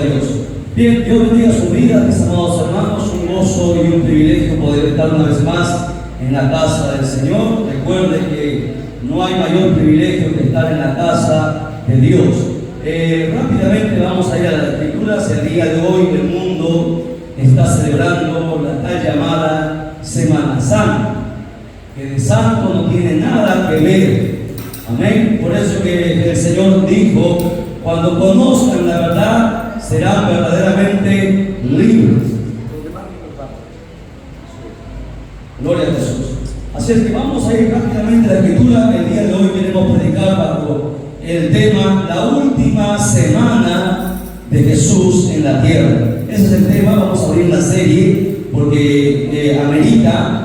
Dios. Bien, Dios bendiga su vida, mis amados hermanos, un gozo y un privilegio poder estar una vez más en la casa del Señor. Recuerde que no hay mayor privilegio que estar en la casa de Dios. Rápidamente vamos a ir a las Escrituras. El día de hoy el mundo está celebrando la tal llamada Semana Santa, que de santo no tiene nada que ver. Amén. Por eso que el Señor dijo: cuando conozcan la verdad, serán verdaderamente libres. Gloria a Jesús. Así es que vamos a ir rápidamente a la Escritura. El día de hoy queremos predicar bajo el tema la última semana de Jesús en la tierra. Ese es el tema. Vamos a abrir la serie porque amerita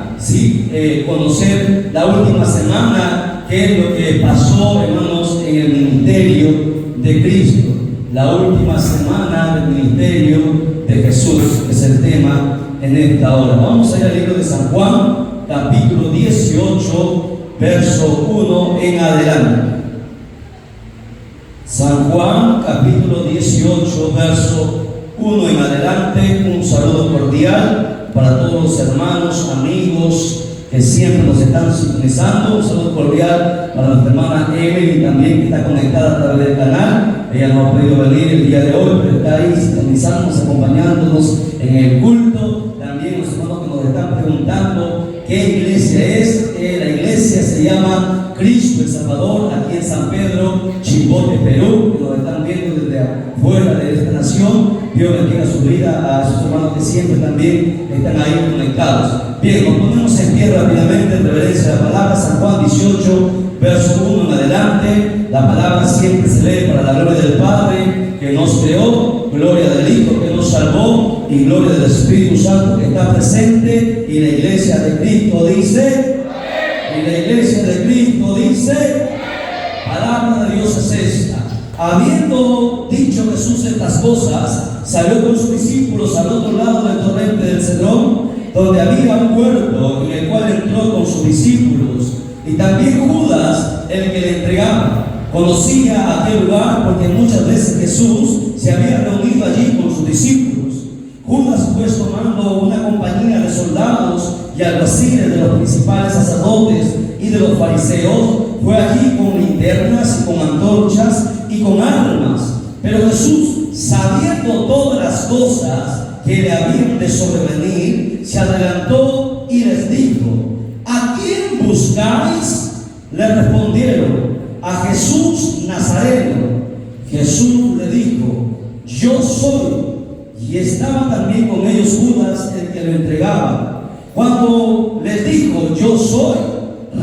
conocer la última semana, qué es lo que pasó, hermanos, en el ministerio de Cristo. La última semana del ministerio de Jesús es el tema en esta hora. Vamos a ir al libro de San Juan, capítulo 18, verso 1 en adelante. San Juan, capítulo 18, verso 1 en adelante. Un saludo cordial para todos los hermanos, amigos que siempre nos están sintonizando. Un saludo cordial para nuestra hermana Emily también, que está conectada a través del canal. Ella no ha podido venir el día de hoy, pero está ahí sintonizándonos, acompañándonos en el culto. También los hermanos que nos están preguntando qué iglesia es. La iglesia se llama Cristo el Salvador, aquí en San Pedro, Chimbote, Perú, que nos están viendo desde afuera de esta nación. Dios bendiga su vida a esos hermanos que siempre también están ahí conectados. Bien, nos ponemos en pie rápidamente en reverencia a la palabra. San Juan 18, verso 1 en adelante. La palabra siempre se lee para la gloria del Padre que nos creó, gloria del Hijo que nos salvó y gloria del Espíritu Santo que está presente. Y la iglesia de Cristo dice: y la iglesia de Cristo dice: palabra de Dios es esta. Habiendo dicho Jesús estas cosas, salió con sus discípulos al otro lado del torrente del Cedrón, donde había un huerto, en el cual entró con sus discípulos. Y también Judas, el que le entregaba, conocía aquel lugar porque muchas veces Jesús se había reunido allí con sus discípulos. Judas, pues, tomando una compañía de soldados y alguaciles de los principales sacerdotes y de los fariseos, fue allí con linternas y con antorchas y con armas. Pero Jesús, sabiendo todas las cosas que le habían de sobrevenir, se adelantó y les dijo: ¿a quién buscáis? Le respondieron: a Jesús Nazareno. Jesús le dijo: yo soy. Y estaba también con ellos Judas, el que lo entregaba. Cuando les dijo: yo soy,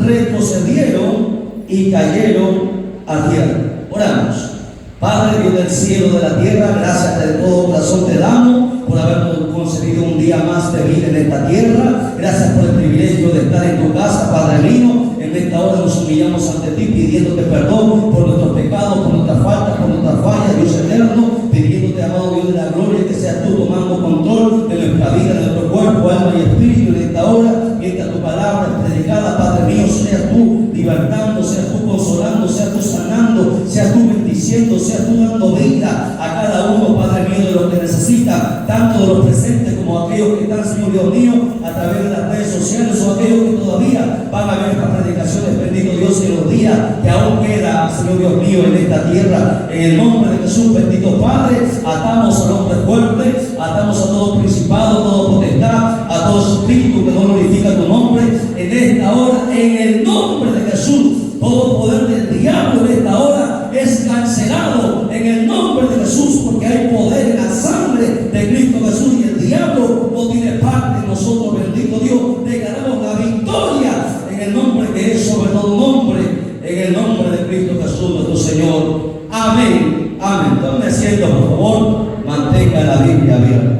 retrocedieron y cayeron a tierra. Oramos. Padre Dios del cielo y de la tierra, gracias de todo corazón te damos por habernos concedido un día más de vida en esta tierra. Gracias por el privilegio de estar en tu casa, Padre mío. En esta hora nos humillamos ante ti, pidiéndote perdón por nuestros pecados, por nuestras faltas, por nuestras fallas, Dios eterno, pidiéndote, amado Dios de la gloria, que seas tú tomando control de nuestra vida, de nuestro cuerpo, alma y espíritu en esta hora. Mientras tu palabra es predicada, Padre mío, seas tú libertando, seas tú consolando, seas tú sanando, seas tú bendiciendo, seas tú dando vida a cada uno, Padre mío, de los que necesita, tanto de los presentes como aquellos que están, Señor Dios mío, a través de las redes sociales, o aquellos que todavía van a ver estas predicaciones, bendito Dios, en los días que aún queda, Señor Dios mío, en esta tierra. En el nombre de Jesús, bendito Padre, atamos al hombre fuerte, atamos a todo principado, a todo potestad, a todo espíritu que no glorifica tu nombre en esta hora, en el nombre de Jesús. Todo poder del diablo en esta hora es cancelado en el nombre de Jesús, porque hay poder en la sangre de Cristo Jesús y el diablo no tiene parte en nosotros. Bendito Dios, declaramos la victoria en el nombre que es sobre todo nombre, en el nombre de Cristo Jesús nuestro Señor. Amén. Amén. Tome asiento, por favor. Mantenga la Biblia abierta.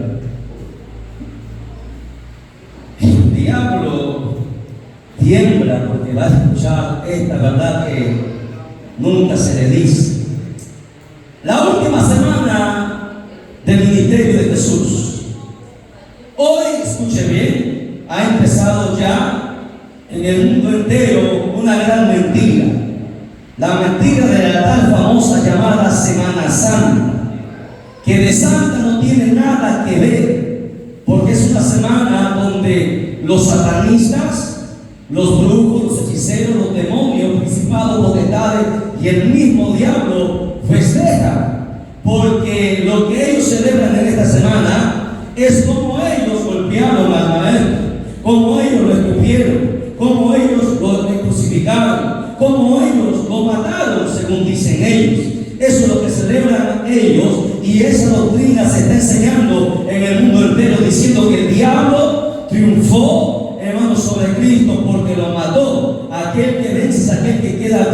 El diablo tiembla porque va a escuchar esta verdad que nunca se le dice. La última semana del ministerio de Jesús. Hoy, escuche bien, ha empezado ya en el mundo entero una gran mentira. La mentira de la tal famosa llamada Semana Santa. que de santa no tiene nada que ver, porque es una semana donde los satanistas, los brujos, los hechiceros, los demonios, principados, potestades y el mismo diablo festejan, porque lo que ellos celebran en esta semana es como ellos golpearon al maestro, como ellos lo escupieron, como ellos lo crucificaron, como ellos lo mataron, según dicen ellos. Eso es lo que celebran ellos, y esa doctrina se está enseñando en el mundo entero, diciendo que el diablo triunfó, hermano, sobre Cristo, porque lo mató. Aquel que vence es aquel que queda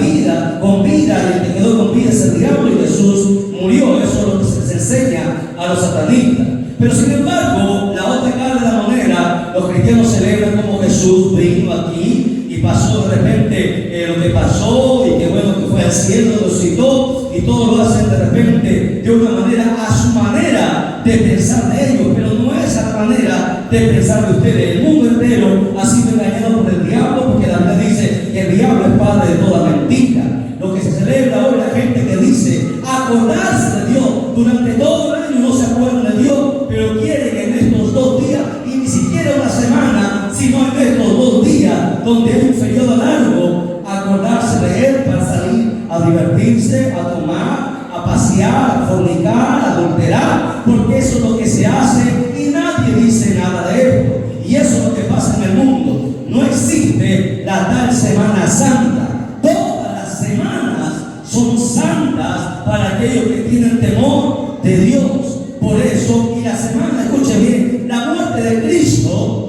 con vida, y el que quedó con vida es el diablo, y Jesús murió. Eso es lo que se les enseña a los satanistas. Pero sin embargo, la otra cara de la moneda, los cristianos celebran como Jesús vino aquí y pasó de repente lo que pasó, y que bueno, que fue al cielo, resucitó, y todo lo hacen de repente de una manera, a su manera de pensar de ellos, pero no es a la manera de pensar de ustedes. El mundo entero ha sido engañado por el diablo, porque la Biblia dice que el diablo es padre de toda mentira. Lo que se celebra hoy, la gente que dice acordarse de Dios, durante todo el año no se acuerdan de Dios, pero quieren en estos 2 días, y ni siquiera una semana, sino en estos 2 días, donde es un periodo largo, acordarse de Él para salir a divertirse, a tomar, a pasear, a fornicar, a adulterar, porque eso es lo que se hace y nadie dice nada de esto. Y eso es lo que pasa en el mundo. No existe la tal Semana Santa. Todas las semanas son santas para aquellos que tienen temor de Dios. Por eso, y la semana, escuchen bien, la muerte de Cristo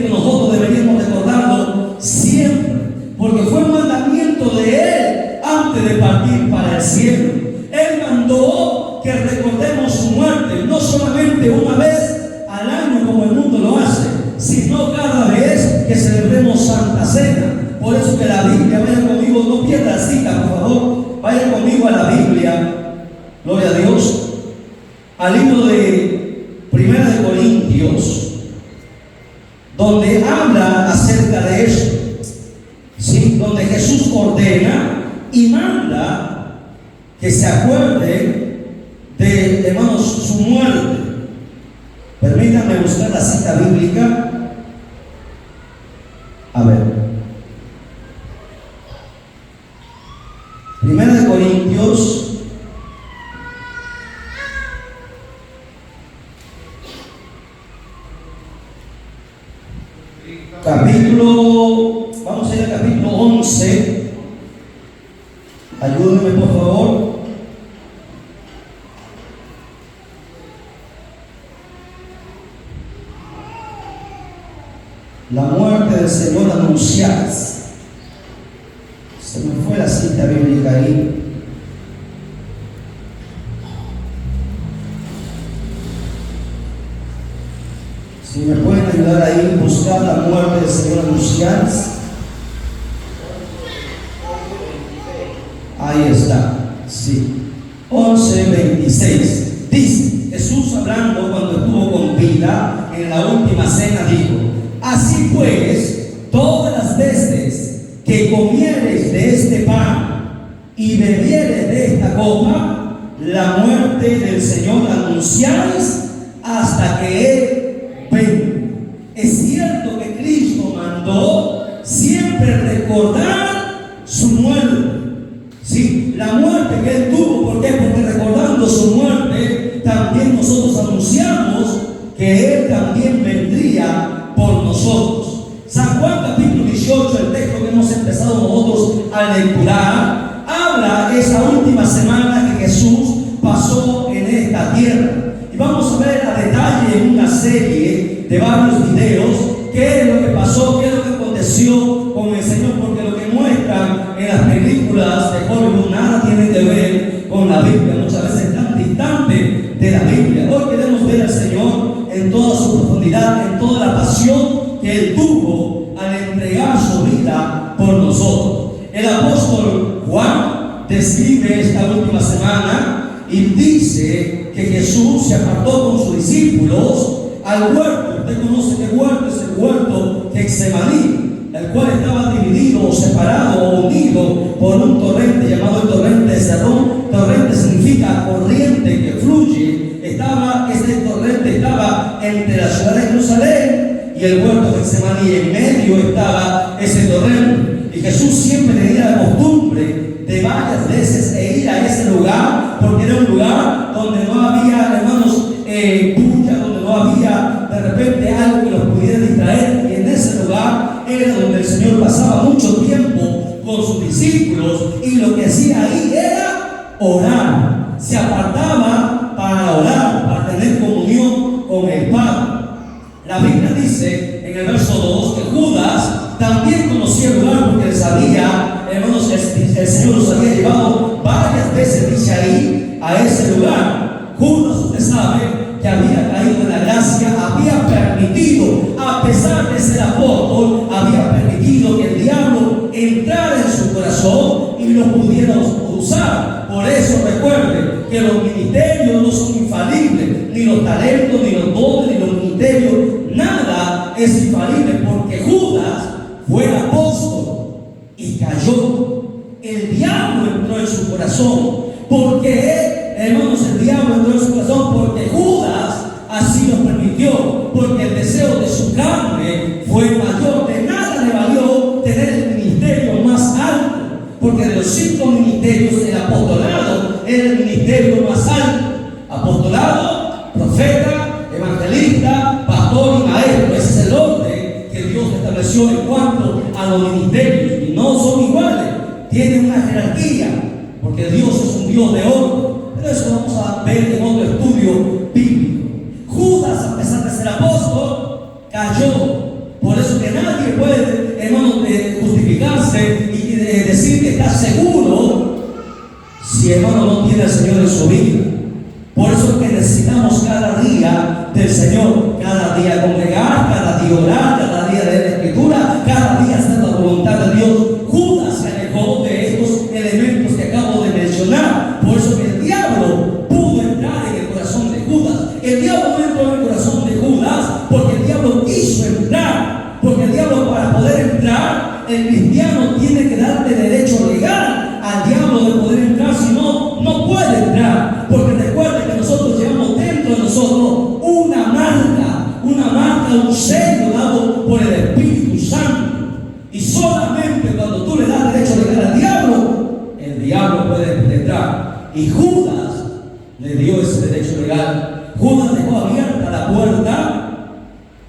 nosotros deberíamos recordarlo siempre, porque fue un mandamiento de Él antes de partir para el cielo. Él mandó que recordemos su muerte, no solamente una vez al año como el mundo lo hace, sino cada vez que celebremos Santa Cena. Por eso que la Biblia, vayan conmigo, no pierdan cita, por favor, vayan conmigo a la Biblia, gloria a Dios, al libro de 1 de Corintios, donde habla acerca de eso, ¿sí? Donde Jesús ordena y manda que se acuerde de, hermanos, su muerte. Permítanme buscar la cita bíblica. A ver, 1 de Corintios, vamos a ir al capítulo 11. Ayúdenme, por favor. La muerte del Señor anunciada. Se me fue la cita bíblica ahí. Si me pueden ayudar ahí, buscar la muerte del Señor anunciada. Ahí está, sí. 11:26. Dice, Jesús hablando cuando estuvo con vida en la última cena dijo: así pues, todas las veces que comiereis de este pan y bebiereis de esta copa, la muerte del Señor anunciáis hasta que Él venga. Es cierto que Cristo mandó siempre recordar su muerte. Sí, la muerte que Él tuvo. ¿Por qué? Porque recordando su muerte, también nosotros anunciamos que Él también vendría por nosotros. San Juan capítulo 18, el texto que hemos empezado nosotros a lecturar, habla esa última semana que Jesús pasó en esta tierra. Y vamos a ver a detalle en una serie de varios videos qué es lo que pasó, qué es lo que aconteció con el Señor, porque lo que muestran en las películas de Hollywood nada tiene que ver con la Biblia, muchas veces tan distante de la Biblia. Hoy queremos ver al Señor en toda su profundidad, en toda la pasión que Él tuvo al entregar su vida por nosotros. El apóstol Juan describe esta última semana y dice que Jesús se apartó con sus discípulos al huerto. Usted conoce qué huerto es el huerto de Getsemaní. el cual estaba dividido o separado o unido por un torrente llamado el torrente de Cedrón. Torrente significa corriente que fluye. Este torrente estaba entre la ciudad de Jerusalén y el huerto de Getsemaní. En medio estaba ese torrente. Y Jesús siempre tenía la costumbre de varias veces ir a ese lugar, porque era un lugar donde no había, hermanos, bulla, donde no había de repente algo que los pudiera distraer. Y en ese lugar era donde el Señor pasaba mucho tiempo con sus discípulos, y lo que hacía ahí era orar. Se apartaba para orar, para tener comunión con el Padre. La Biblia dice en el verso 2 que Judas también conocía el lugar, porque él sabía, hermanos, el Señor los había llevado varias veces, dice ahí, a ese lugar. Judas, usted sabe, que había caído en la gracia, había permitido, a pesar de ser apóstol, había permitido que el diablo entrara en su corazón y lo pudiera usar. Por eso recuerde que los ministerios no son infalibles, ni los talentos, ni los dones, ni los ministerios, nada es infalible, porque Judas fue apóstol y cayó. El diablo entró en su corazón, porque hermanos, el diablo entró en su corazón porque Judas así lo permitió, porque el deseo de su carne fue mayor. De nada le valió tener el ministerio más alto, porque de los 5 ministerios el apostolado era el ministerio más alto. Apostolado, profeta, evangelista, pastor y maestro. Ese es el orden que Dios estableció en cuanto a los ministerios, y no son iguales, tienen una jerarquía, porque Dios es un Dios de orden. Pero eso vamos a ver en otro estudio bíblico. Judas, a pesar de ser apóstol, cayó. Por eso que nadie puede, hermano, justificarse y decir que está seguro si, hermano, no tiene al Señor en su vida. Por eso es que necesitamos cada día del Señor, cada día congregar, cada día orar, cada día leer la Escritura, cada día hacer la voluntad de Dios. Judas se alejó de estos elementos que acabo de mencionar. Por eso que el diablo pudo entrar en el corazón de Judas. El diablo no entró en el corazón de Judas porque el diablo quiso entrar. Porque el diablo, para poder entrar, el cristiano tiene que darle derecho legal al diablo de poder entrar, si no, no puede entrar. Porque recuerden que nosotros llevamos dentro de nosotros una marca, un sello dado por el Espíritu Santo. Y solamente cuando tú le das derecho legal al diablo, el diablo puede penetrar. Y Judas le dio ese derecho legal. Judas dejó abierta la puerta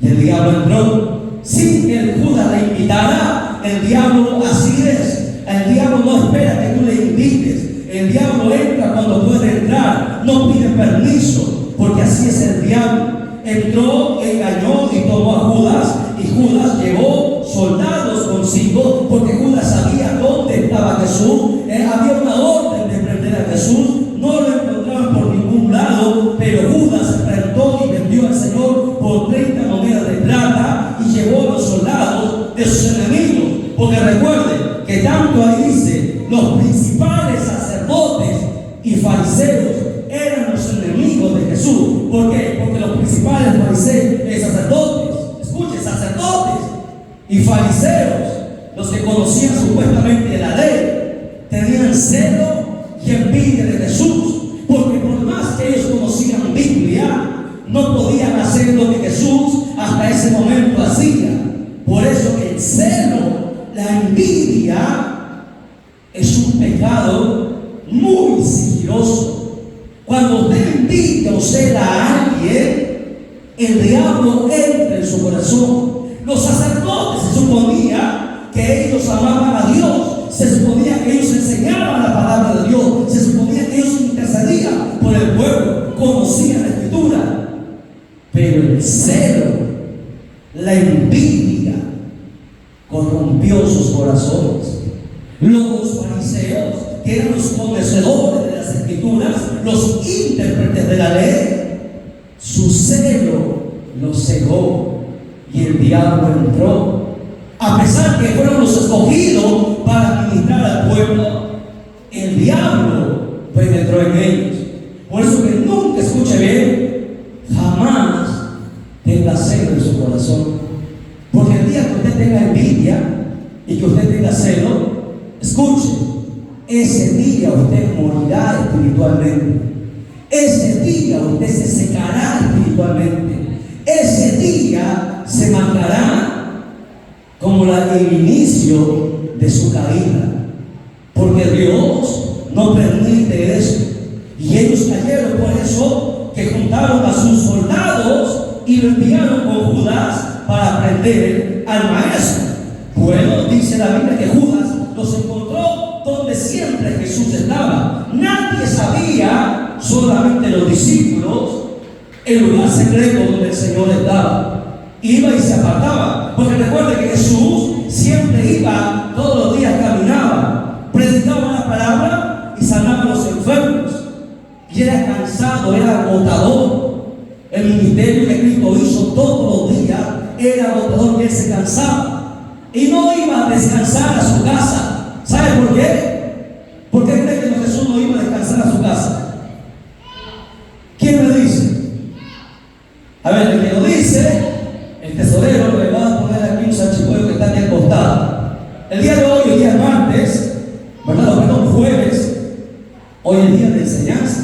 y el diablo entró. Sin que el Judas le invitara, el diablo así es. El diablo no espera que tú le invites. El diablo entra cuando puede entrar, no pide permiso, porque así es el diablo. Entró, engañó y tomó a Judas, y Judas llevó soldados consigo, porque Judas sabía dónde estaba Jesús. Había una orden de prender a Jesús, no lo encontraban por ningún lado, pero Judas se presentó y vendió al Señor por 30 monedas de plata y llevó a los soldados de sus enemigos. Porque recuerden que tanto ahí dice, los principales sacerdotes y fariseos eran los enemigos de Jesús. ¿Por qué? Porque los principales sacerdotes, escuchen, sacerdotes y fariseos, los que conocían supuestamente la ley, tenían celo y envidia de Jesús, porque por más que ellos conocían Biblia, no podían hacer lo que Jesús hasta ese momento hacía. Por eso el celo, la envidia, es un pecado muy sigiloso. Cuando usted envidia o cela a alguien, el diablo entra en su corazón. Los sacerdotes se suponía que ellos amaban a Dios, se suponía que ellos enseñaban la palabra de Dios, se suponía que ellos intercedían por el pueblo, conocían la Escritura. Pero el celo, la envidia, corrompió sus corazones. Los fariseos, que eran los conocedores de las Escrituras, los intérpretes de la ley, su celo los cegó y el diablo entró. A pesar que fueron los escogidos para administrar al pueblo, el diablo penetró en ellos. Por eso que nunca, escuche bien, jamás tenga celo en su corazón. Porque el día que usted tenga envidia, puede hacerlo, escuche, ese día usted morirá espiritualmente. Ese día usted se secará espiritualmente. Ese día se marcará como el inicio de su caída. Porque Dios no permite eso. Y ellos cayeron, por eso que juntaron a sus soldados y lo enviaron con Judas para prender al maestro. Bueno, dice la Biblia que Judas los encontró donde siempre Jesús estaba. Nadie sabía, solamente los discípulos, el lugar secreto donde el Señor estaba. Iba y se apartaba, porque recuerde que Jesús siempre iba, todos los días caminaba, predicaba la palabra y sanaba a los enfermos. Y era cansado, era agotador. El ministerio que Cristo hizo todos los días era agotador, y él se cansaba. Y no iba a descansar a su casa. ¿Sabe por qué? ¿Por qué cree que Jesús no iba a descansar a su casa? ¿Quién me dice? A ver, el que lo dice, el tesorero, le va a poner aquí un salchipuelo que está aquí al costado. El día de hoy, el día martes, ¿verdad? Perdón, jueves, hoy es día de enseñanza.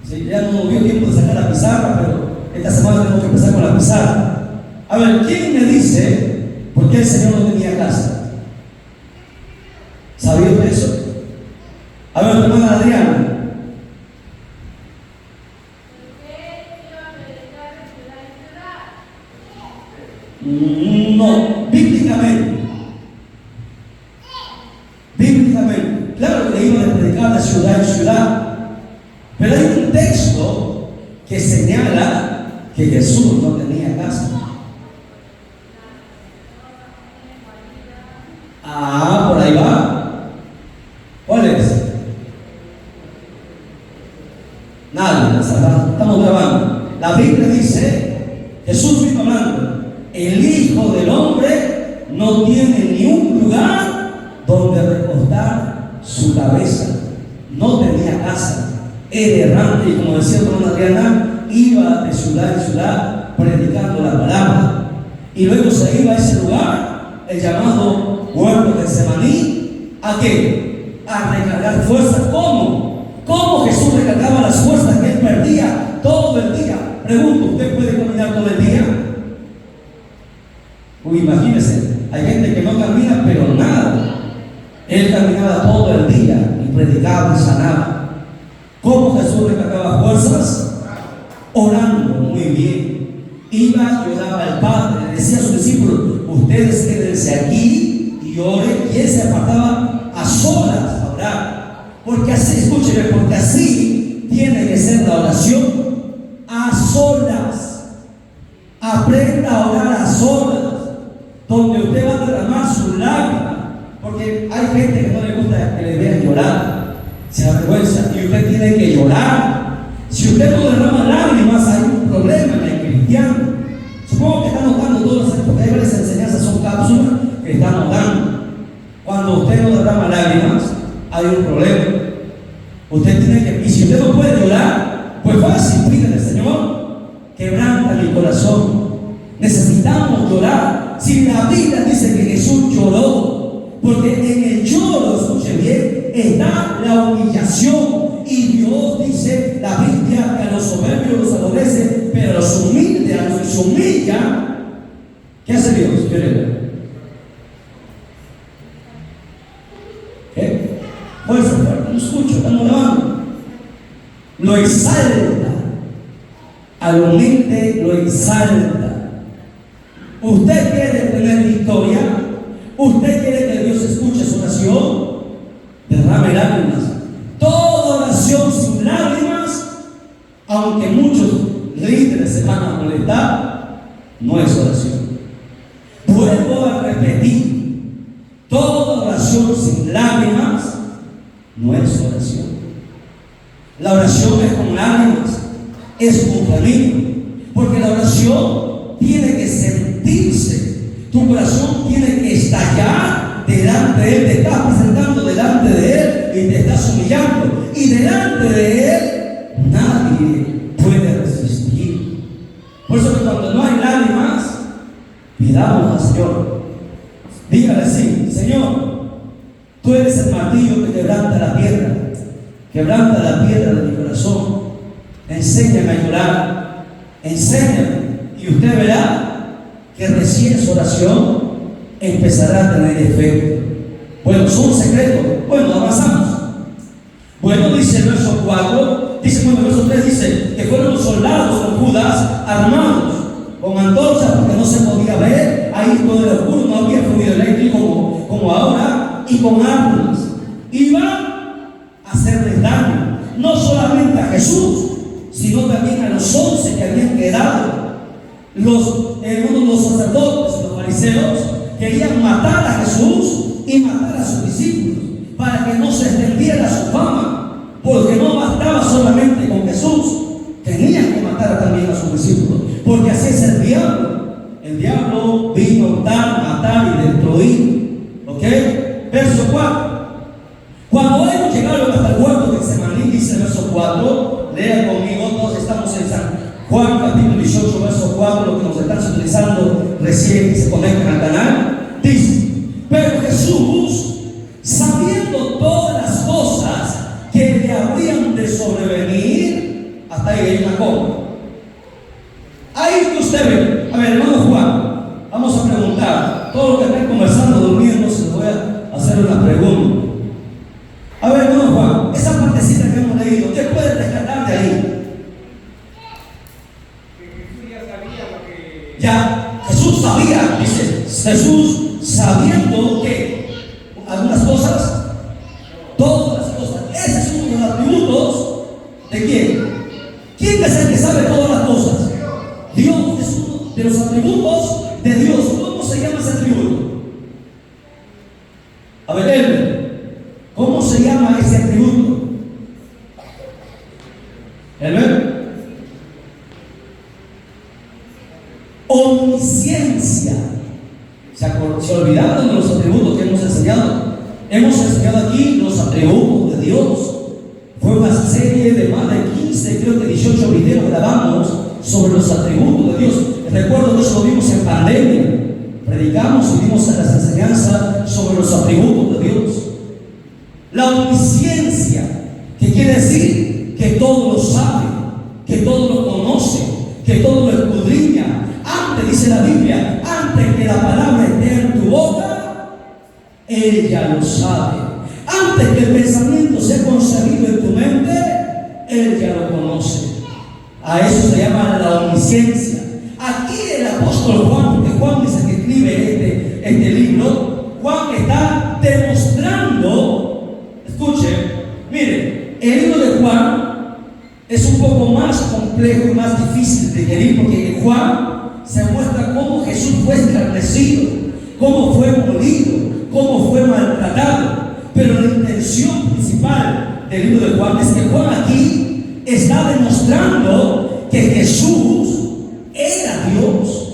Sí, ya no dio tiempo de sacar la pizarra, pero esta semana tenemos que empezar con la pizarra. A ver, ¿quién me dice por qué el Señor no tenía casa? ¿Sabía usted eso? A ver, hermana Adriana. No, bíblicamente. Bíblicamente. Claro que iba a predicar de ciudad en ciudad. Pero hay un texto que señala que Jesús no tenía casa. Ah, por ahí va. ¿Cuál es? Nadie, estamos grabando. La Biblia dice, Jesús mismo hablando, el Hijo del Hombre no tiene ni un lugar donde recostar su cabeza. No tenía casa. Era errante y, como decía hermana Adriana, iba de ciudad en ciudad predicando la palabra. Y luego se iba a ese lugar, el llamado huerto de Getsemaní. ¿A qué? A recargar fuerzas. ¿Cómo? ¿Cómo Jesús recargaba las fuerzas que él perdía todo el día? Pregunto, ¿usted puede caminar todo el día? Uy, imagínese, hay gente que no camina, pero nada. Él caminaba todo el día y predicaba y sanaba. ¿Cómo Jesús recargaba fuerzas? Orando, muy bien. Iba y oraba al Padre, le decía a sus discípulos, ustedes quédense aquí y oren, y él se apartaba a solas a orar. Porque así, escúcheme, porque así tiene que ser la oración, a solas. Aprenda a orar a solas, donde usted va a derramar su lágrima, porque hay gente que no le gusta que le vean llorar. Se avergüenza y usted tiene que llorar. Si usted no derrama lágrimas, hay un problema en el cristiano. Supongo que están notando todas, porque hay varias enseñanzas, son cápsulas que están notando. Cuando usted no derrama lágrimas, hay un problema. Usted tiene que, y si usted no puede llorar, pues fácil, pídele, Señor, quebranta mi corazón. Necesitamos llorar. Si la Biblia dice que Jesús lloró, porque en el lloro, escuche bien, está la humillación. Y Dios dice, la Biblia, que a los soberbios los aborrece, pero a los humildes, a los que se humillan, ¿qué hace Dios? ¿Qué? Fuerza, fuerte, no escucho, estamos grabando. Lo exalta. Al humilde lo exalta. ¿Usted quiere tener victoria? ¿Usted quiere que Dios escuche su oración? Derrame lágrimas. Toda oración sin lágrimas, aunque muchos líderes se van a molestar, no es oración. Vuelvo a repetir, toda oración sin lágrimas no es oración. La oración es con lágrimas, es con cariño, porque la oración tiene que sentirse. Tu corazón tiene que estallar delante de Él. Te estás presentando delante de Él y te estás humillando. Y delante de Él nadie puede resistir. Por eso que cuando no hay lágrimas, pidamos al Señor. Dígale así: Señor, Tú eres el martillo que quebranta la piedra. Quebranta la piedra de mi corazón. Enséñame a llorar. Enséñame. Y usted verá que recién su oración empezará a tener efecto. Bueno, son secretos. Bueno, avanzamos. Bueno, dice el verso 4. Dice, bueno, el verso 3 dice que fueron los soldados con Judas armados con antorchas porque no se podía ver. Ahí todo el oscuro, no había fluido eléctrico como ahora. Y con armas iban a hacerles daño, no solamente a Jesús, sino también a los 11 que habían quedado. Los sacerdotes, los fariseos, querían matar a Jesús y matar a sus discípulos para que no se extendiera su fama, porque no bastaba solamente con Jesús, tenían que matar también a sus discípulos, porque así es el diablo. El diablo vino a hurtar, matar y destruir. ¿Ok? Verso 4. Cuando ellos llegaron hasta el huerto de Getsemaní, dice el verso 4, lea conmigo, todos estamos en San Juan capítulo 18, verso 4, los que nos están utilizando recién que se conectan al canal, dice, pero Jesús, sabiendo todas las cosas que le habrían de sobrevenir, hasta ahí hay una coma. Ahí que usted ve, a ver, hermano Juan, vamos a preguntar, todos los que están conversando, durmiendo, se les voy a hacer una pregunta. A ver, hermano Juan, esa partecita que hemos leído, ¿qué puede rescatar de ahí? Ya, Jesús sabía, dice, Jesús sabiendo que algunas cosas, todas las cosas, ese es uno de los atributos de quién. ¿Quién es el que sabe todas las cosas? Dios es uno de los atributos de Dios. ¿Cómo se llama ese atributo? A ver, Elmer, ¿cómo se llama ese atributo? Elmer. Omnisciencia. ¿Se olvidaron de los atributos que hemos enseñado? Hemos enseñado aquí los atributos de Dios. Fue una serie de más de 15, creo que 18 videos grabamos sobre los atributos de Dios. Recuerdo que eso lo vimos en pandemia. Predicamos y dimos las enseñanzas sobre los atributos de Dios. La omnisciencia, que quiere decir que todo lo sabe, que todo lo conoce, que todo lo escudriña. Antes, dice la Biblia, antes que la palabra esté en tu boca, Él ya lo sabe. Antes que el pensamiento sea concebido en tu mente, Él ya lo conoce. A eso se llama la omnisciencia. Aquí el apóstol Juan, porque Juan es el que escribe este libro, Juan está demostrando, escuchen, miren, el libro de Juan es un poco más complejo y más difícil de digerir, porque en Juan se muestra cómo Jesús fue escarnecido, cómo fue molido, cómo fue maltratado. Pero la intención principal del libro de Juan es que Juan aquí está demostrando que Jesús era Dios.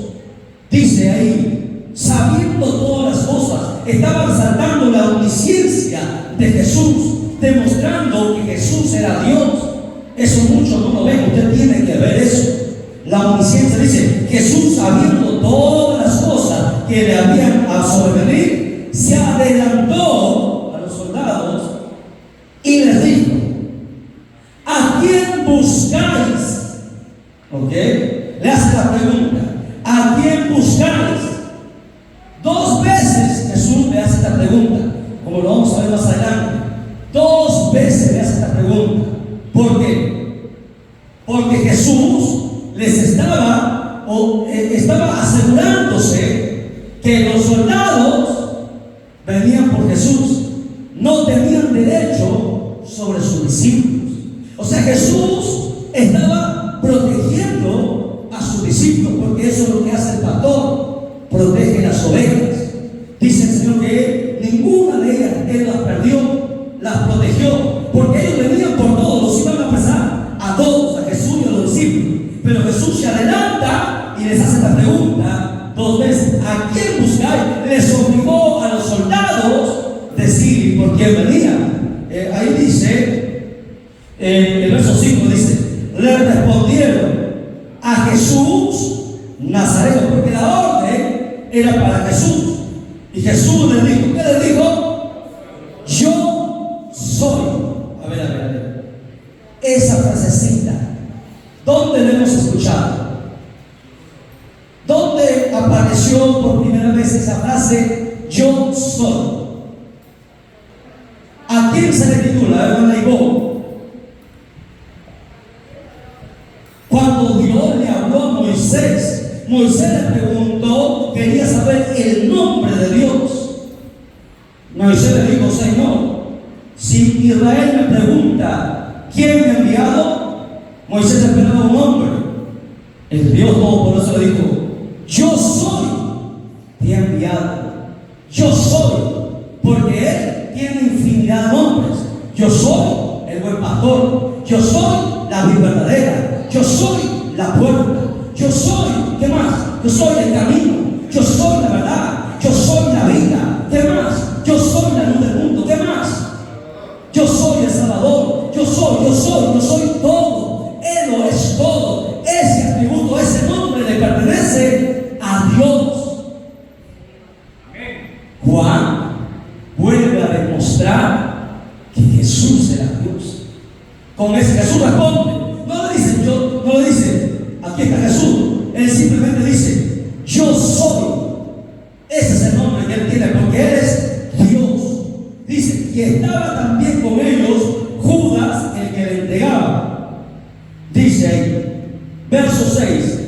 Dice ahí, sabiendo todas las cosas, estaban saltando la omnisciencia de Jesús, demostrando que Jesús era Dios. Eso muchos no lo ven, usted tiene que ver eso. La omnisciencia dice, Jesús, sabiendo todas las cosas que le habían a sobrevenir, se adelantó a los soldados y les dijo, ¿a quién buscáis? ¿Ok? Le hace la pregunta, ¿a quién buscáis? 2 veces Jesús le hace esta pregunta, como lo vamos a ver más adelante. 2 veces le hace esta pregunta. ¿Por qué? Porque Jesús les estaba asegurándose que los soldados venían por Jesús, no tenían derecho sobre sus discípulos. O sea, Jesús estaba protegiendo a sus discípulos, porque eso es lo que hace el pastor, protege las ovejas. Dice el Señor que ninguna de ellas Él las perdió, las protegió, porque ellos venían por todos, los iban a pasar a todos, a Jesús y a los discípulos. Pero Jesús se adelanta y les hace la pregunta 2 veces, ¿a quién buscáis? Les obligó a los soldados decir por quién venían. Ahí dice, el verso 5 dice, le respondieron a Jesús Nazareno, porque la orden era para Jesús. Y Jesús les dijo, ¿qué les dijo? apareció por primera vez esa frase, yo soy. ¿A quién se le titula, hermana Ivonne? Cuando Dios le habló a Moisés, Moisés le preguntó, quería saber el nombre de Dios. Moisés le dijo, Señor, si Israel me pregunta, ¿quién me ha enviado? Moisés esperaba un nombre. El Dios Todopoderoso le dijo, yo soy, te ha enviado. Yo soy, porque Él tiene infinidad de nombres. Yo soy el buen pastor. Yo soy la vida verdadera. Yo soy la puerta. Yo soy, ¿qué más? Yo soy el camino. Yo soy la verdad. Yo soy la vida. ¿Qué más? Yo soy la luz del mundo. ¿Qué más? Yo soy el Salvador. Yo soy todo. Él lo es todo. Ese atributo, ese nombre le pertenece a Dios. Juan vuelve a demostrar que Jesús era Dios. Con ese Jesús responde. No le dice, aquí está Jesús. Él simplemente dice, yo soy. Ese es el nombre que Él tiene, porque Él es Dios. Dice, y estaba también con ellos Judas, el que le entregaba. Dice ahí, verso 6.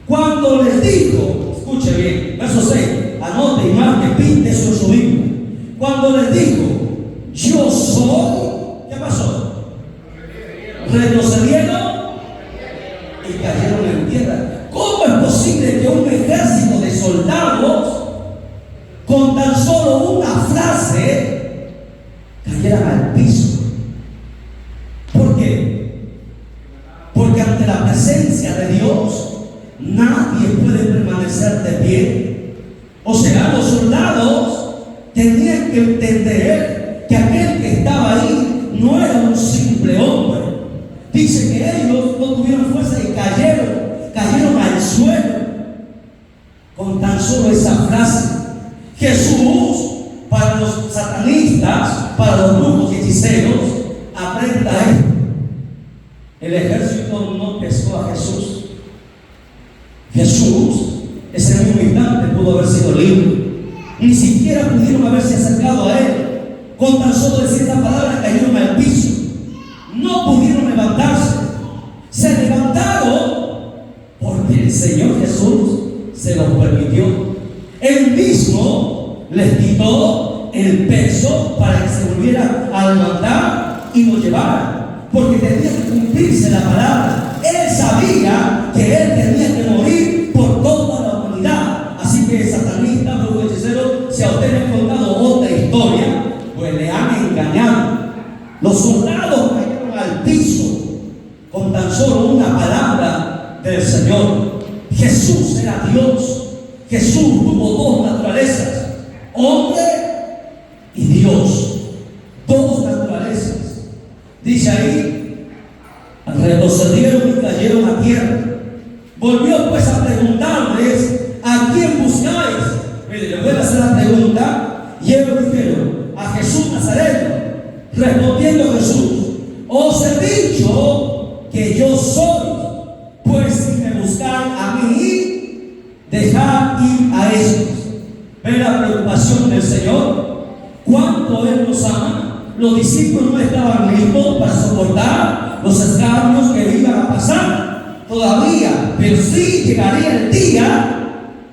Cuando les dijo, escuche bien, verso 6, anote y marque, pinte eso en su Biblia. Cuando les dijo, yo soy, ¿qué pasó? Retrocedieron y cayeron en tierra. ¿Cómo es posible que un ejército de soldados, con tan solo una frase, cayeran al piso? ¿Por qué? Porque ante la presencia de Dios nadie puede permanecer de pie. O sea, los soldados tenían que entender que aquel que estaba ahí no era un simple hombre. Dice que ellos no tuvieron fuerza y cayeron al suelo con tan solo esa frase. Jesús, para los satanistas, para los brujos y hechiceros, aprenda esto. El ejército no pescó a Jesús. Jesús, ese mismo instante, pudo haber sido libre. Ni siquiera pudieron haberse acercado a Él. Con tan solo decir esta palabra, cayeron al piso. No pudieron levantarse. Se levantaron porque el Señor Jesús se los permitió. Él mismo les quitó el peso para que se volviera a levantar y lo llevara, porque tenía que cumplirse la palabra. Él sabía que Él tenía que morir por toda la humanidad. Así que satanista, brujo, hechicero, si a usted le han contado otra historia, pues le han engañado. Los soldados cayeron al piso con tan solo una palabra del Señor. Jesús era Dios. Jesús tuvo dos naturalezas, hombre y Dios. Dos naturalezas. Dice ahí, retrocedieron y cayeron a tierra. Volvió pues a preguntarles, ¿a quién buscáis? Mire, le voy a hacer la pregunta y ellos dijeron, a Jesús Nazareno. Respondiendo Jesús, os he dicho que yo soy, pues si me buscáis a mí, dejad ir a estos. ¿Ven la preocupación del Señor? ¿Cuánto Él nos ama? Los discípulos no estaban listos para soportar los escarnios que iban a pasar todavía, pero sí llegaría el día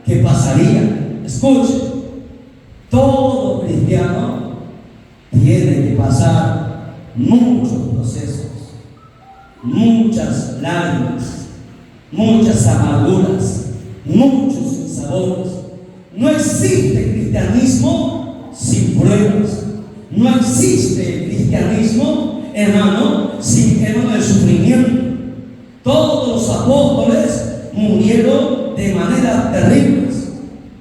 que pasaría. Escuche, todo cristiano tiene que pasar muchos procesos, muchas lágrimas, muchas amarguras, muchos sinsabores. No existe cristianismo sin pruebas. No existe cristianismo, hermano, sin el sufrimiento. Todos los apóstoles murieron de manera terribles,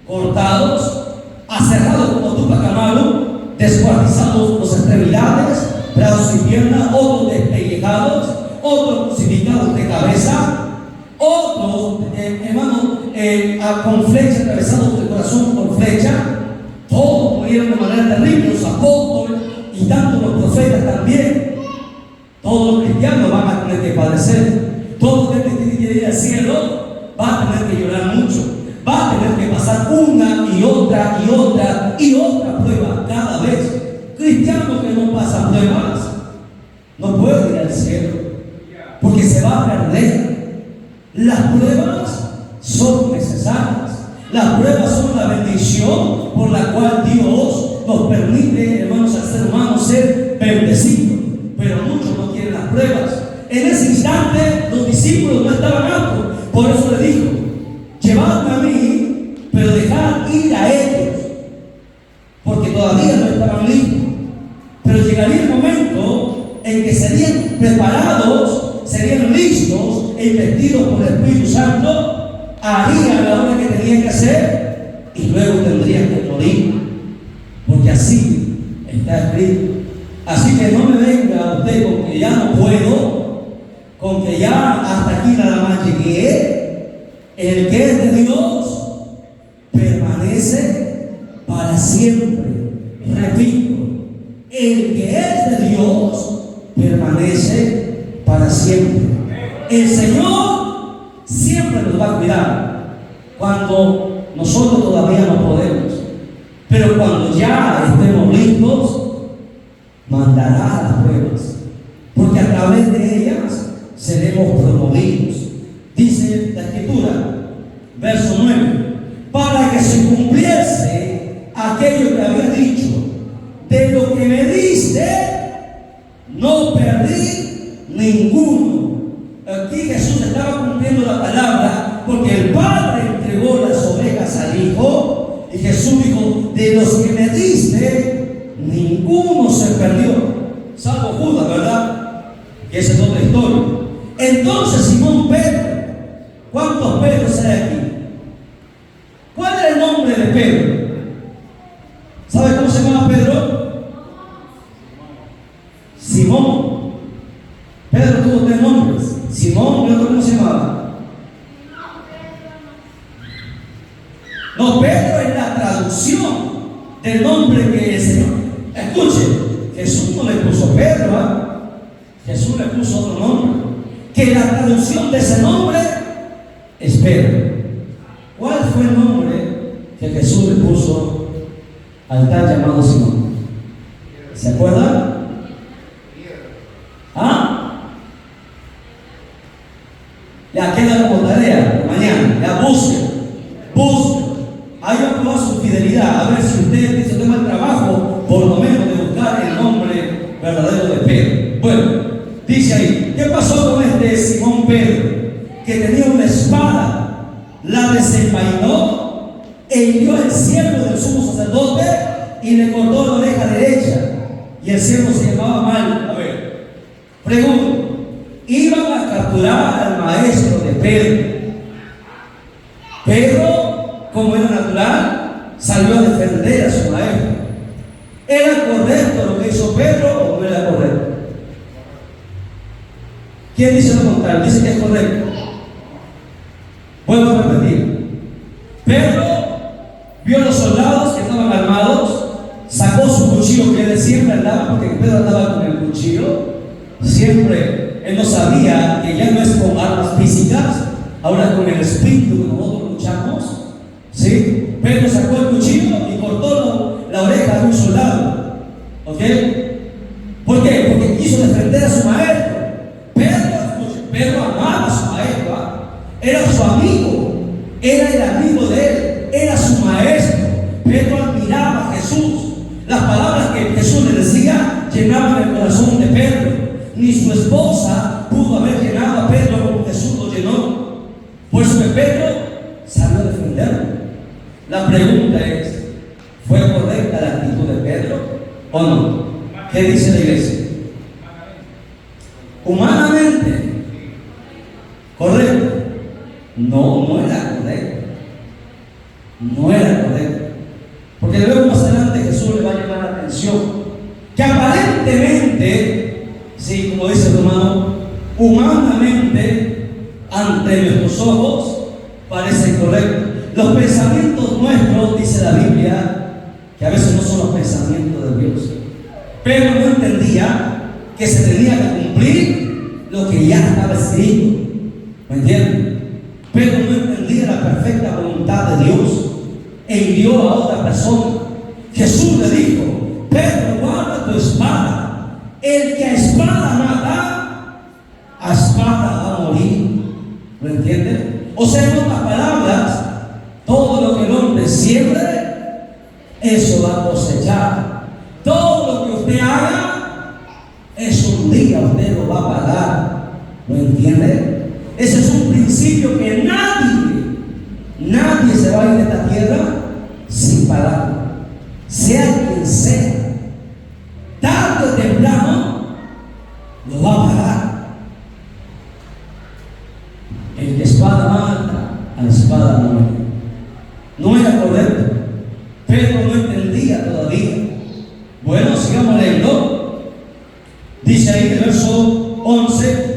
cortados, aserrados como Tupac Amaru, descuartizados las extremidades, brazos y piernas, otros despellejados, otros crucificados de cabeza, otros, con flecha, atravesados del corazón por flecha. Todos murieron de manera terrible, los apóstoles y tanto los profetas también. Todos los cristianos van a tener que padecer. Todo el que tiene que ir al cielo va a tener que llorar mucho, va a tener que pasar una y otra y otra y otra prueba cada vez. Cristiano que no pasa pruebas no puede ir al cielo, porque se va a perder. Las pruebas son necesarias. Las pruebas son la bendición por la cual Dios nos permite, hermanos, al ser humano ser bendecidos. Pero muchos no quieren las pruebas. En ese instante los discípulos no estaban aptos. Por eso le dijo: llevadme a mí, pero dejad ir a ellos, porque todavía no estaban listos. Pero llegaría el momento en que serían preparados, serían listos e investidos por el Espíritu Santo, harían la obra que tenían que hacer y luego tendrían que morir, porque así está escrito. Así que no me venga usted con que ya no puedo, con que ya hasta aquí nada más llegué. El que es de Dios permanece para siempre. Repito, el que es de Dios permanece para siempre. El Señor siempre nos va a cuidar cuando nosotros todavía no podemos, pero cuando ya estemos listos, mandará las pruebas, porque a través de ellas seremos promovidos. Dice la Escritura, verso 9: para que se cumpliese aquello que había dicho: de lo que me diste, no perdí ninguno. Aquí Jesús estaba cumpliendo la palabra, porque el Padre entregó las ovejas al Hijo, y Jesús dijo: de los que me diste, ninguno se perdió, salvo Judas, ¿verdad? Que esa es otra historia. Entonces Simón Pedro, ¿cuántos Pedros hay aquí? ¿Cuál era el nombre de Pedro? ¿Sabe cómo se llama Pedro? Simón. Pedro tuvo tres nombres: Simón, ¿y otro cómo se llamaba? No, Pedro es la traducción del nombre que el Señor. Escuche, Jesús no le puso Pedro, ¿eh? Jesús le puso otro nombre, que la traducción de ese nombre es Pedro. ¿Cuál fue el nombre que Jesús le puso al tal llamado Simón? ¿Se acuerdan? ¿Ah? Ya queda como tarea mañana, ya busquen. Ahí va a probar su fidelidad, a ver si usted se toma el trabajo, por lo menos, de buscar el nombre verdadero de Pedro. Bueno, dice ahí: ¿qué pasó con este Simón Pedro? Que tenía una espada, la desenvainó e hirió al siervo del sumo sacerdote y le cortó la oreja derecha. Y el siervo se llamaba Mal. A ver, pregunto: iban a capturar al maestro de Pedro. Pedro, como era natural, salió a defender a su maestro. ¿Era correcto lo que hizo Pedro o no era correcto? ¿Quién dice lo contrario? Dice que es correcto. Vuelvo a repetir. Pedro vio a los soldados que estaban armados, sacó su cuchillo, que él siempre andaba, porque Pedro andaba con el cuchillo siempre. Él no sabía que ya no es con armas físicas, ahora con el espíritu que nosotros luchamos. ¿Sí? Pedro sacó el cuchillo y cortó la oreja de un soldado. ¿Ok? ¿Por qué? Porque quiso defender a su maestro. Pedro amaba a su maestro, era su amigo, era el amigo de él, era su maestro. Pedro admiraba a Jesús. Las palabras que Jesús le decía llenaban el corazón de Pedro. Ni su esposa pudo haber llenado a Pedro como Jesús lo llenó. Por eso que Pedro salió a defenderlo. La pregunta es: ¿fue correcta la actitud de Pedro o no? ¿Qué dice la iglesia? Humanamente, ¿correcto? No era correcto. No era correcto. Porque luego más adelante Jesús le va a llamar la atención que aparentemente, sí, como dice el hermano, humanamente, ante nuestros ojos, parece correcto. Los pensamientos nuestros, dice la Biblia, que a veces no son los pensamientos de Dios. Pero no entendía que se tenía que cumplir lo que ya estaba escrito. ¿Me entienden? Pero no entendía la perfección perfecta voluntad de Dios e hirió a otra persona. Jesús le dijo: Pedro, guarda tu espada. El que a espada mata, a espada va a morir. ¿Lo entiende? O sea, en otras palabras, todo lo que el hombre siembre, eso va a cosechar. Todo lo que usted haga, eso un día usted lo va a pagar. ¿Lo entiende? Ese es un principio que nadie se va a ir de esta tierra sin pagar. Sea quien sea, tarde o temprano lo va a pagar. El que espada mata, a la espada muere. No era correcto. Pedro no entendía todavía. Bueno, sigamos leyendo. Dice ahí en el verso 11.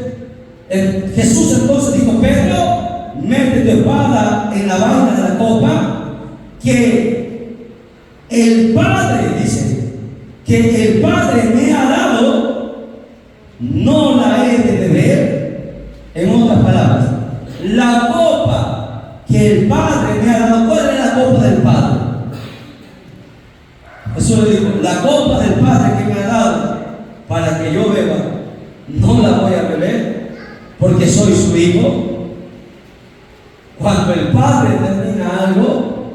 Jesús entonces dijo: Pedro, mete tu espada en la vaina de la copa, que el Padre, dice, que el Padre me ha dado, no la he de beber. En otras palabras, la copa que el Padre me ha dado, ¿cuál es la copa del Padre? Eso le digo, la copa del Padre que me ha dado para que yo beba, no la voy a beber porque soy su hijo. Cuando el Padre termina algo,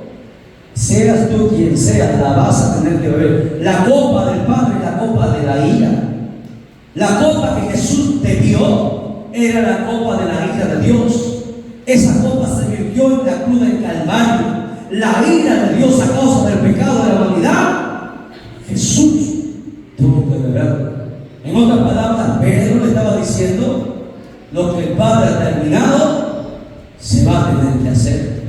seas tú quien seas, la vas a tener que beber. La copa del Padre es la copa de la ira. La copa que Jesús te dio era la copa de la ira de Dios. Esa copa se vertió en la cruz del Calvario. La ira de Dios a causa del pecado de la humanidad, Jesús tuvo que beberlo. En otras palabras, Pedro le estaba diciendo: lo que el Padre ha terminado, se va a tener que hacer.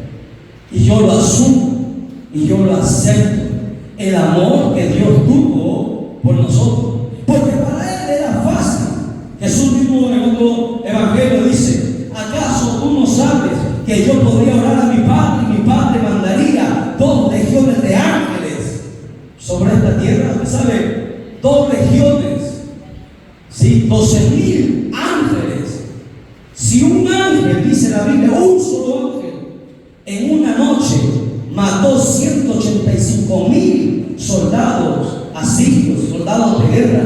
Y yo lo asumo, y yo lo acepto. El amor que Dios tuvo por nosotros. Porque para Él era fácil. Jesús mismo en otro evangelio dice: ¿acaso tú no sabes que yo podría orar a mi Padre y mi Padre mandaría 2 legiones de ángeles sobre esta tierra? ¿Usted sabe? 2 legiones, ¿sí? 12,000 ángeles. Si un ángel, dice la Biblia, un solo ángel, en una noche mató 185,000 soldados asirios, soldados de guerra,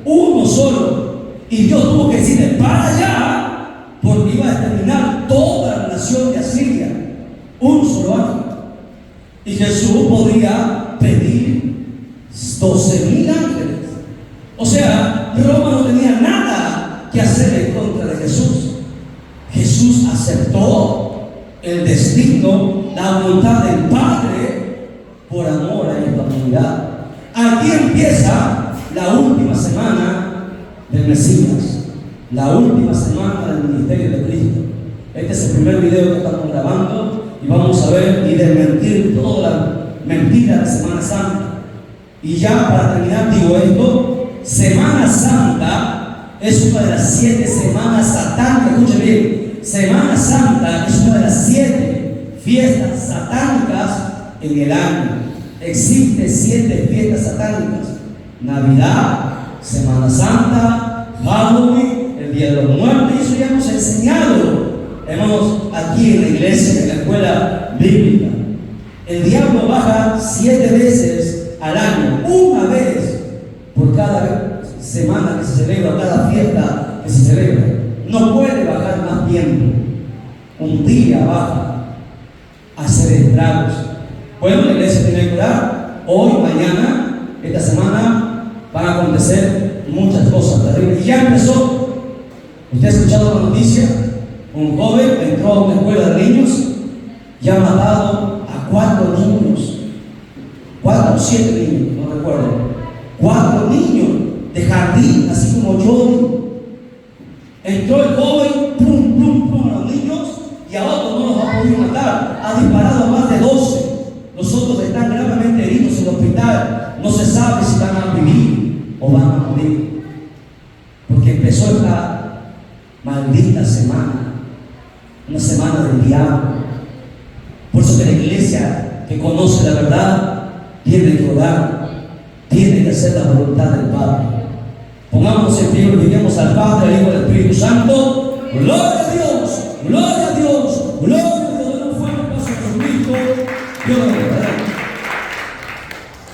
uno solo, y Dios tuvo que decirle: para allá, porque iba a exterminar toda la nación de Asiria. Un solo ángel. Y Jesús podría pedir 12,000 ángeles. O sea, Roma no tenía nada que hacer en contra de Jesús. Jesús aceptó el destino, la voluntad del Padre por amor a esta humanidad. Aquí empieza la última semana del Mesías, la última semana del ministerio de Cristo. Este es el primer video que estamos grabando y vamos a ver y desmentir toda la mentira de Semana Santa. Y ya para terminar digo esto: Semana Santa es una de las 7 semanas satánicas. Escuchen bien. Semana Santa es una de las 7 fiestas satánicas en el año. Existen 7 fiestas satánicas: Navidad, Semana Santa, Halloween, el Día de los Muertos. Y eso ya hemos enseñado, hermanos, aquí en la iglesia, en la escuela bíblica. El diablo baja 7 veces al año, una vez por cada semana que se celebra, cada fiesta que se celebra. No puede bajar más tiempo. Un día baja a hacer estragos. Bueno, la iglesia tiene que orar. Hoy, mañana, esta semana van a acontecer muchas cosas terribles. Y ya empezó. ¿Usted ha escuchado la noticia? Un joven entró a una escuela de niños y ha matado a 4 niños. 4 o 7 niños, no recuerdo. 4 niños de jardín, así como yo. Entró el joven, plum, plum, plum a los niños, y a otros no los ha podido matar. Ha disparado a más de 12. Los otros están gravemente heridos en el hospital. No se sabe si van a vivir o van a morir. Porque empezó esta maldita semana, una semana del diablo. Por eso que la iglesia que conoce la verdad tiene que orar, tiene que hacer la voluntad del Padre. Pongámonos en pie y glorifiquemos al Padre, al Hijo y al Espíritu Santo. Gloria a Dios, gloria a Dios, gloria a Dios. Dios lo bendiga.